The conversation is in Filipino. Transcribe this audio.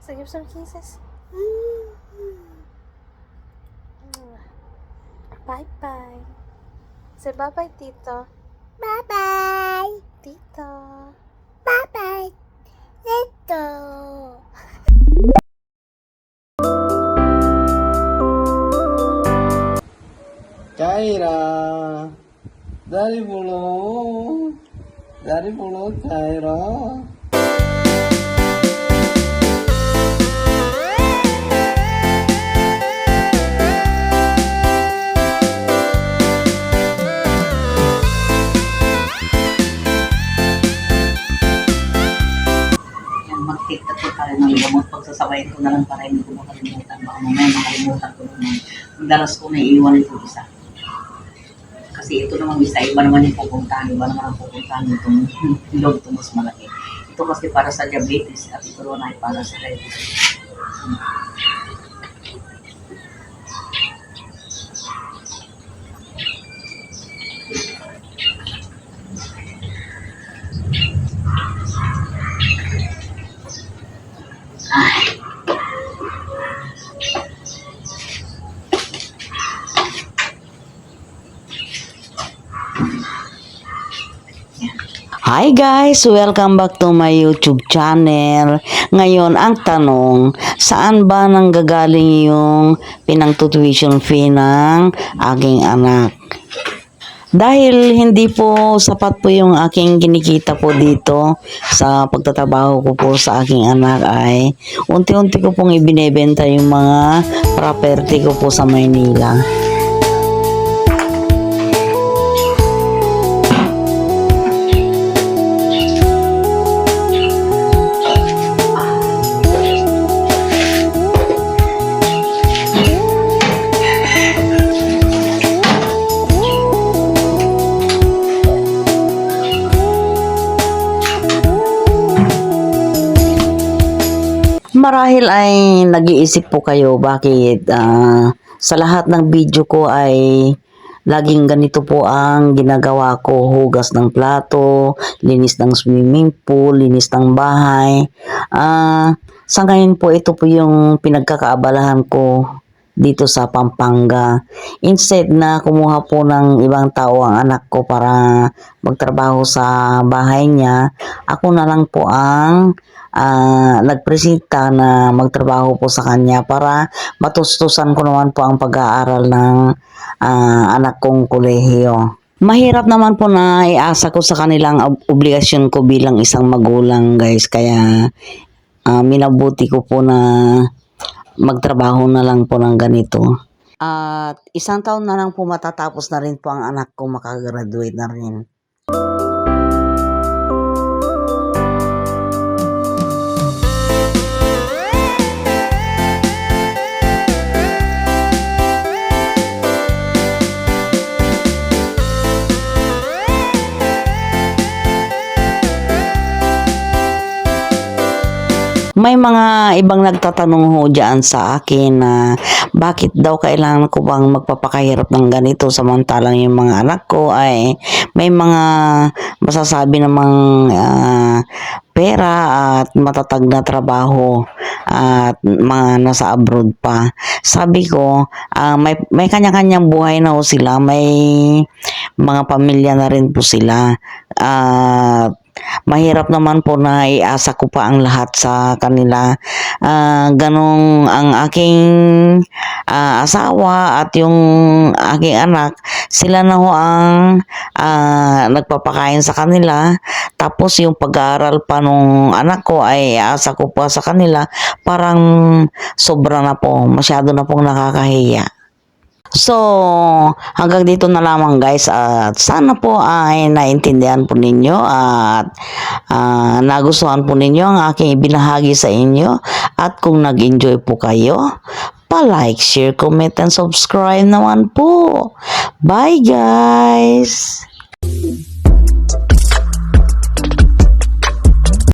So give some kisses. Bye-bye. Say bye-bye, Tito. Bye-bye. Tito. Bye-bye. Tito. Kaira, dari pulau Kaira. Mag-tiktok ko tayo ng gamot. Pagsasabayin ko na lang para hindi ko makalimutan. Baka mamaya makalimutan ko naman. Ang dalas ko na iiwan ito isa. Kasi ito naman isa, iba naman yung pupuntahan. Iba naman ang pupuntahan itong log ito mas malaki. Ito kasi para sa diabetes at ito naman ay para sa diabetes. Hi guys! Welcome back to my YouTube channel. Ngayon, ang tanong, saan ba nanggagaling yung pinang-tuition fee ng aking anak? Dahil hindi po sapat po yung aking kinikita po dito sa pagtatrabaho ko po sa aking anak ay unti-unti ko pong ibinebenta yung mga property ko po sa Maynila. Marahil ay nag-iisip po kayo bakit sa lahat ng video ko ay laging ganito po ang ginagawa ko. Hugas ng plato, linis ng swimming pool, linis ng bahay. Sa ngayon po ito po yung pinagkakaabalahan ko dito sa Pampanga. Instead na kumuha po ng ibang tao ang anak ko para magtrabaho sa bahay niya, ako na lang po ang nagpresenta na magtrabaho po sa kanya para matustusan ko naman po ang pag-aaral ng anak kong kolehiyo. Mahirap naman po na iasa ko sa kanilang obligasyon ko bilang isang magulang guys, kaya minabuti ko po na magtrabaho na lang po ng ganito. At isang taon na lang po matatapos na rin po ang anak ko, makagraduate na rin. May mga ibang nagtatanong ho dyan sa akin na bakit daw kailangan ko bang magpapakahirap ng ganito samantalang yung mga anak ko ay may mga masasabi namang pera at matatag na trabaho at mga nasa abroad pa. Sabi ko, may kanya-kanyang buhay na ho sila, may mga pamilya na rin po sila. Mahirap naman po na iasa ko pa ang lahat sa kanila. Ganong ang aking asawa at yung aking anak, sila na ho ang nagpapakain sa kanila. Tapos yung pag-aaral pa nung anak ko ay iasa ko pa sa kanila. Parang sobra na po, masyado na pong nakakahiya. So, hanggang dito na lamang guys, at sana po ay naintindihan po ninyo at nagustuhan po ninyo ang aking ibinahagi sa inyo. At kung nag-enjoy po kayo, pa-like, share, comment, and subscribe naman po. Bye guys!